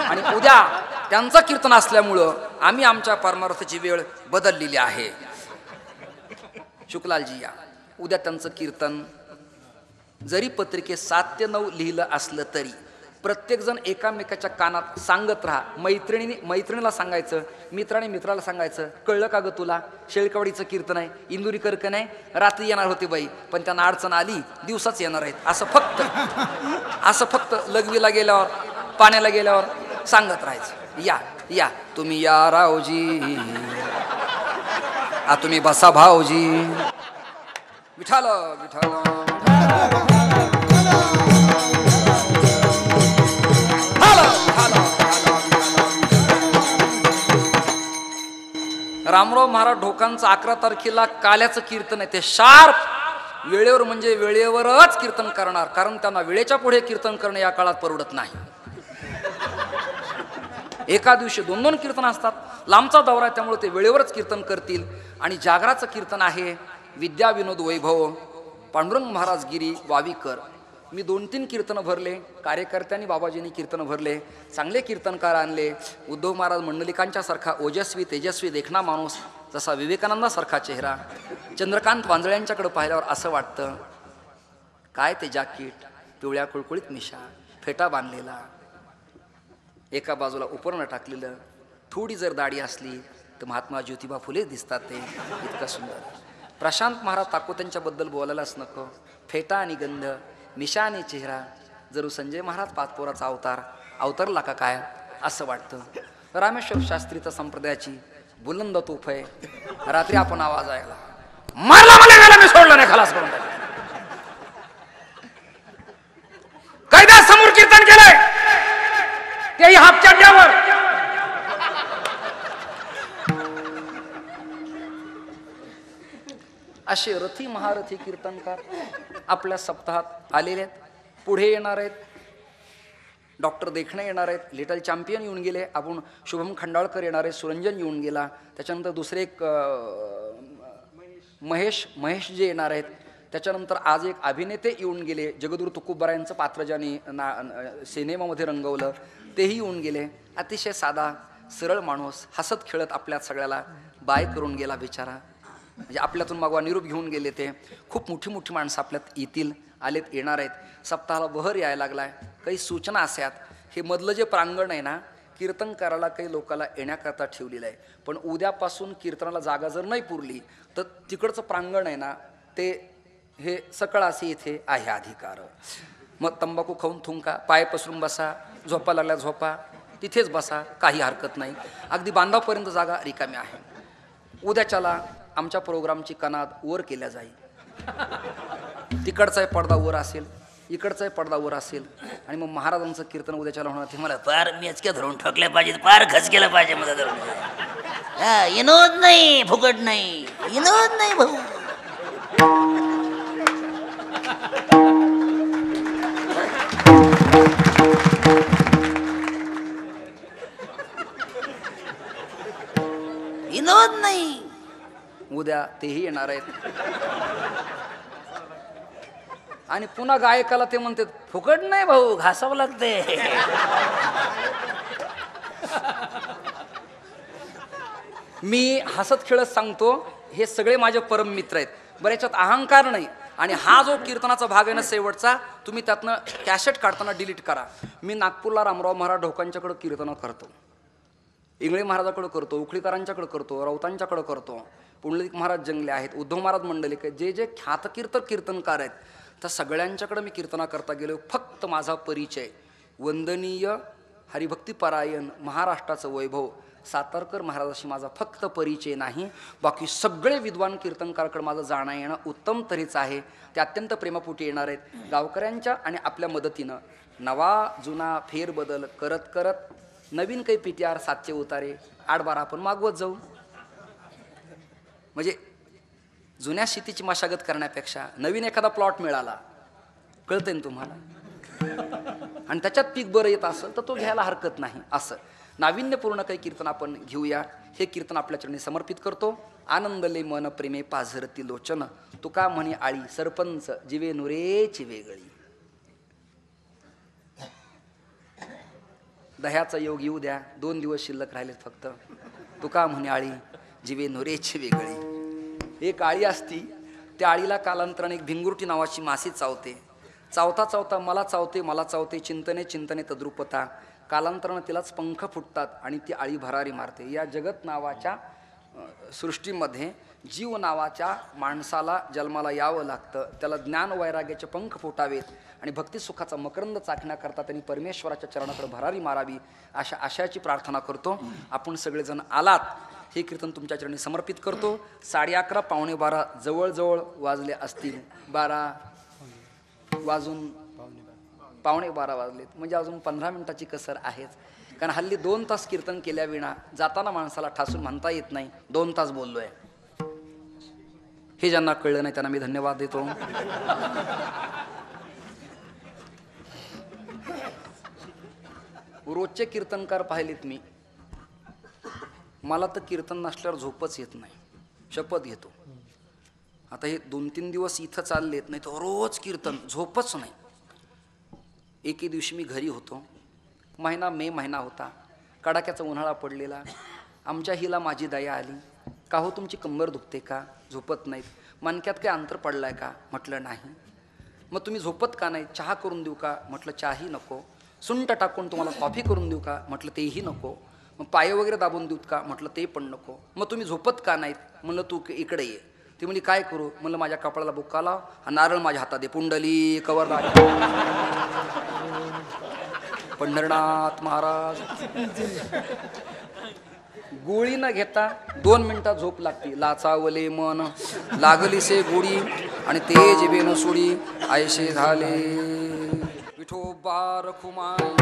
Speaker 2: आणि उद्या त्यांचं कीर्तन असल्यामुळं आम्ही आमच्या परमार्थाची वेळ बदललेली आहे. शुक्लालजी या, उद्या त्यांचं कीर्तन. जरी पत्रिकेत 7 ते 9 लिहिलं असलं तरी प्रत्येकजण एकामेकाच्या कानात सांगत राहा. मैत्रिणीला सांगायचं, मित्राने मित्राला सांगायचं, कळलं का ग तुला, शेळकवाडीचं कीर्तन आहे, इंदुरीकर का नाही, रात्री येणार होते बाई पण त्यांना अडचण आली, दिवसाच येणार आहेत, असं फक्त लघवीला गेल्यावर, पाण्याला गेल्यावर सांगत राहायचं. या तुम्ही या रावजी, तुम्ही बसा भाऊजी. विठाल विठाल रामराव महाराज ढोकांचं 11 तारखेला काल्याचं कीर्तन आहे. ते शार्प वेळेवर म्हणजे वेळेवरच कीर्तन करणार, कारण त्यांना वेळेच्या पुढे कीर्तन करणं या काळात परवडत नाही. एका दिवशी 2-2 कीर्तन असतात. लांबचा दौरा आहे त्यामुळे ते वेळेवरच कीर्तन करतील. आणि जागराचं कीर्तन आहे विद्या विनोद वैभव, पांडुरंग महाराज गिरी वावीकर. मी 2-3 कीर्तनं भरले, कार्यकर्त्यांनी बाबाजींनी कीर्तनं भरले, चांगले कीर्तनकार आणले. उद्धव महाराज मंडलिकांच्या सारखा ओजस्वी तेजस्वी देखणा माणूस, जसा विवेकानंदासारखा चेहरा. चंद्रकांत वांजळ्यांच्याकडे पाहिल्यावर असं वाटतं, काय ते जाकीट, पिवळ्या कुळकुळीत मिशा, फेटा बांधलेला, एका बाजूला उपरणं टाकलेलं, थोडी जर दाढी असली तर महात्मा ज्योतिबा फुले दिसतात. ते इतकं सुंदर. प्रशांत महाराज ताकोत्यांच्याबद्दल बोलायलाच नको. फेटा आणि गंध, मिशा आणि चेहरा, जरू संजय महाराज पाचपोराचा अवतरला का काय असं वाटतं. रामेश्वर शास्त्रीचा संप्रदायाची बुलंद तोफ आहे. रात्री आपण आवाज ऐकला, मारला मला, मी सोडलं नाही, खलास करून टाकलं. कैद्या समोर कीर्तन केलंय, तेही हापचड्ड्यावर. असे रथी महारथी कीर्तनकार आपल्या सप्ताहात आलेले आहेत. पुढे येणार आहेत डॉक्टर देखणे येणार आहेत, लिटल चॅम्पियन येऊन गेले, आपण शुभम खंडाळकर येणार आहे, सुरंजन येऊन गेला, त्याच्यानंतर दुसरे एक महेश जे येणार आहेत, त्याच्यानंतर आज एक अभिनेते येऊन गेले, जगद्गुरू तुकोबारायांचं पात्र ज्यांनी सिनेमामध्ये रंगवलं तेही येऊन गेले. अतिशय साधा सरळ माणूस हसत खेळत आपल्या सगळ्याला बाय करून गेला बिचारा. म्हणजे आपल्यातून मागवा निरूप घेऊन गेले. ते खूप मोठी मोठी माणसं आपल्यात येतील, आलेत, येणार आहेत. सप्ताहाला बहर यायला लागलाय. काही सूचना अशात, हे मधलं जे प्रांगण आहे ना, कीर्तन करायला काही लोकांना येण्याकरता ठेवलेलं आहे, पण उद्यापासून कीर्तनाला जागा जर नाही पुरली तर तिकडचं प्रांगण आहे ना, ते हे सकळासी इथे आहे अधिकार. मग तंबाखू खाऊन थुंका, पाय पसरून बसा, झोपा लागल्या झोपा, तिथेच बसा, काही हरकत नाही. अगदी बांधापर्यंत जागा रिकामी आहे. उद्याच्याला आमच्या प्रोग्रामची कनाद वर केल्या जाईल. तिकडचाही पडदा वर असेल, इकडचाही पडदा वर असेल, आणि मग महाराजांचं कीर्तन उद्याच्याला होणार. ते मला
Speaker 4: फार मेचक्या धरून ठोकल्या पाहिजे, फार खचकेला पाहिजे मला धरून. विनोद नाही, फुकट नाही, विनोद नाही भाऊ. विनोद नाही.
Speaker 2: उद्या तेही येणार आहेत. आणि पुन्हा गायकाला ते म्हणतात
Speaker 4: फुकट नाही भाऊ, घासावं लागते.
Speaker 2: मी हसत खेळत सांगतो, हे सगळे माझे परम मित्र आहेत. बरं, याच्यात अहंकार नाही. आणि हा जो कीर्तनाचा भाग आहे ना शेवटचा, तुम्ही त्यातनं कॅसेट काढताना डिलीट करा. मी नागपूरला रामराव महाराज ढोकांच्याकडं कीर्तनं करतो, इंगळे महाराजाकडं करतो, उखळीकरांच्याकडं करतो, राऊतांच्याकडं करतो, पुंडलिक महाराज जंगले आहेत, उद्धव महाराज मंडलिक आहेत, जे जे ख्यातकीर्तक कीर्तनकार आहेत, तर सगळ्यांच्याकडं मी कीर्तना करता गेलो. फक्त माझा परिचय वंदनीय हरिभक्तीपरायण महाराष्ट्राचं वैभव सातारकर महाराजाशी माझा फक्त परिचय नाही. बाकी सगळे विद्वान कीर्तनकारकडे माझं जाणं येणं उत्तम तऱ्हेचं आहे. ते अत्यंत प्रेमापोटी येणार आहेत. गावकऱ्यांच्या आणि आपल्या मदतीनं नवा जुना फेरबदल करत करत नवीन काही PTR 7चे उतारे 8-12 आपण मागवत जाऊ. म्हणजे जुन्या शेतीची मशागत करण्यापेक्षा नवीन एखादा प्लॉट मिळाला, कळतंय ना तुम्हाला, आणि त्याच्यात पीक बरं येत असेल तर तो घ्यायला हरकत नाही. असं नाविन्यपूर्ण काही कीर्तन आपण घेऊया. हे कीर्तन आपल्या चरणी समर्पित करतो. आनंदले मन प्रेमे पाझरती लोचन, तुका म्हणे आळी सरपंच जिवे नुरेची वेगळी. दह्याचा योग येऊ द्या, 2 दिवस शिल्लक राहिलेत फक्त. तुका म्हणे आळी जिवे नुरेची वेगळी. एक आळी असती, त्या आळीला कालांतराने एक भिंगुरटी नावाची मासी चावते. चावता चावता मला चावते, मला चावते, चिंतने चिंतने तद्रुपता. कालांतरानं तिलाच पंख फुटतात आणि ती आळी भरारी मारते. या जगत नावाच्या सृष्टीमध्ये जीव नावाच्या माणसाला जन्माला यावं लागतं. त्याला ज्ञान वैराग्याचे पंख फुटावेत आणि भक्तिसुखाचा मकरंद चाखण्याकरता त्यांनी परमेश्वराच्या चरणाकडे भरारी मारावी, अशा आशयाची प्रार्थना करतो. आपण सगळेजण आलात, हे कीर्तन तुमच्या चरणी समर्पित करतो. 11:30 12:15 जवळजवळ वाजले असतील. 12 वाजून 11:15 वाजलेत, म्हणजे अजून 15 मिनिटाची कसर आहेच. कारण हल्ली 2 तास कीर्तन केल्याविना जाताना माणसाला ठासून म्हणता येत नाही 2 तास बोललोय. हे ज्यांना कळलं नाही त्यांना मी धन्यवाद देतो. रोजचे कीर्तनकार पाहिलेत मी. मला तर कीर्तन नसल्यावर झोपच येत नाही, शपथ घेतो. आता हे 2-3 दिवस इथं चाललेत, नाही तर रोज कीर्तन, झोपच नाही. एके दिवशी मी घरी होतो. मे महिना होता, कडाक्याचा उन्हाळा पडलेला. आमच्या हिला माझी दया आली. का हो तुमची कंबर दुखते का, झोपत नाहीत, मणक्यात काय अंतर पडलाय का? म्हटलं नाही. मग तुम्ही झोपत का नाही, चहा करून देऊ का? म्हटलं चहाही नको. सुंठ टाकून तुम्हाला कॉफी करून देऊ का? म्हटलं तेही नको. मग पाय वगैरे दाबून देऊत का? म्हटलं ते पण नको. मग तुम्ही झोपत का नाहीत? म्हणलं तू इकडे ये. ती म्हणजे काय करू? म्हणलं माझ्या कपाळाला बुक्का लाव, हा नारळ माझ्या हातात दे, पुंडली कवरला पंढरनाथ महाराज. गोळी न घेता 2 मिनिटात झोप लागती. लाचावले मन लागली से गोळी आणि ते जिबेन सोडी आयशे झाले विठोबा रखुमाई.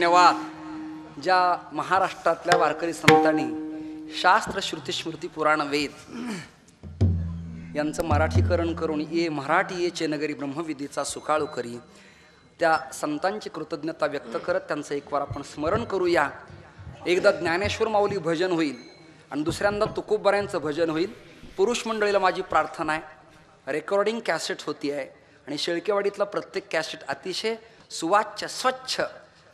Speaker 2: धन्यवाद ज्या महाराष्ट्रातल्या वारकरी संतांनी शास्त्र श्रुती स्मृती पुराण वेद यांचं मराठीकरण करून ये मराठी ये चेनगरी ब्रह्मविद्येचा सुकाळू करी, त्या संतांची कृतज्ञता व्यक्त करत त्यांचं एक वार आपण स्मरण करूया. एकदा ज्ञानेश्वर माऊली भजन होईल आणि दुसऱ्यांदा तुकोबाऱ्यांचं भजन होईल. पुरुष मंडळीला माझी प्रार्थना आहे, रेकॉर्डिंग कॅसेट होती आहे आणि शेळकेवाडीतला प्रत्येक कॅसेट अतिशय सुवाच्य स्वच्छ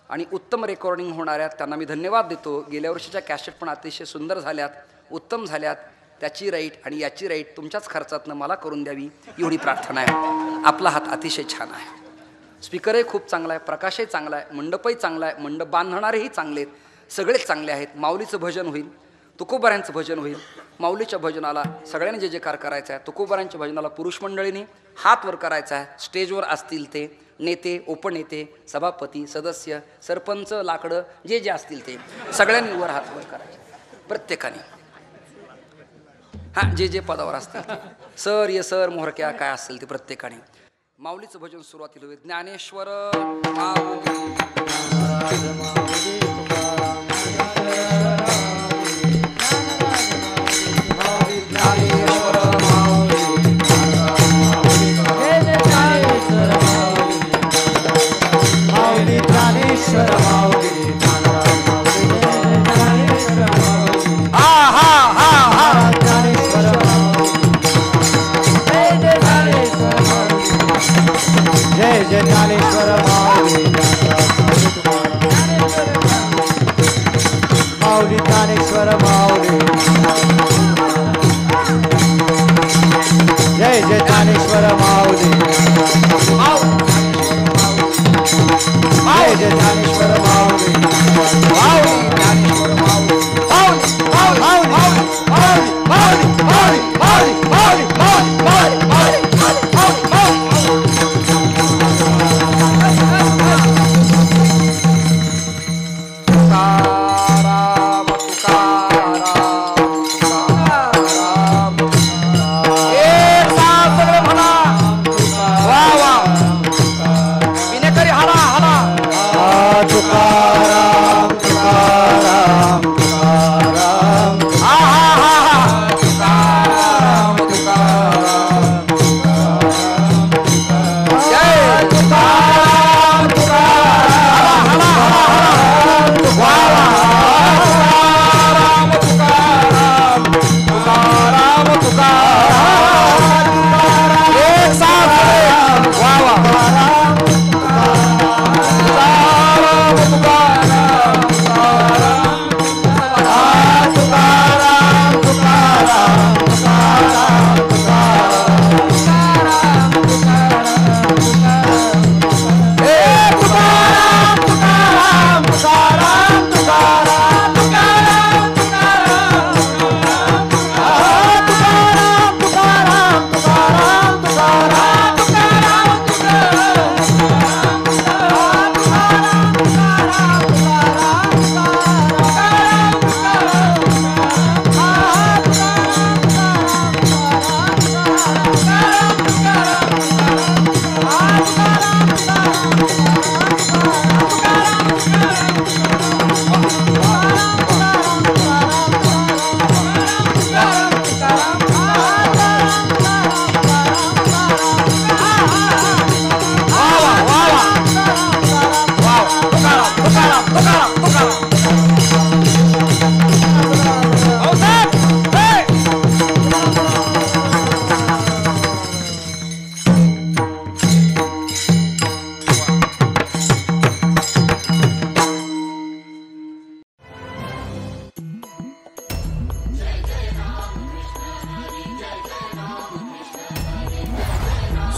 Speaker 2: आणि उत्तम रेकॉर्डिंग होणाऱ्या त्यांना मी धन्यवाद देतो. गेल्या वर्षीच्या कॅसेट पण अतिशय सुंदर झाल्यात, उत्तम झाल्यात. त्याची राईट आणि याची राईट तुमच्याच खर्चातनं मला करून द्यावी एवढी प्रार्थना आहे. आपला हात अतिशय छान आहे, स्पीकरही खूप चांगला आहे, प्रकाशही चांगला आहे, मंडपही चांगला आहे, मंडप बांधणारेही चांगले आहेत, सगळेच चांगले आहेत. माऊलीचं भजन होईल, तुकोबाऱ्यांचं भजन होईल. माऊलीच्या भजनाला सगळ्यांनी जे जे कार करायचं आहे, तुकोबाऱ्यांच्या भजनाला पुरुष मंडळींनी हात वर करायचा आहे. स्टेजवर असतील ते नेते, उपनेते, सभापती, सदस्य, सरपंच, लाकडं जे जे असतील ते सगळ्यांनी वर हात वर करायचे प्रत्येकाने. हां, जे जे पदावर असतील ते सर ये सर मोहरक्या काय असेल ते प्रत्येकाने. माऊलीचं भजन सुरुवातीला होईल. ज्ञानेश्वर माऊली
Speaker 3: जय जय ज्ञानेश्वर माऊली, माऊली ज्ञानेश्वर माऊली, जय जय ज्ञानेश्वर माऊली, जय जय ज्ञानेश्वर माऊली,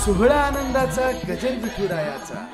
Speaker 1: सोहळा आनंदाचा गजर विठुरायाचा.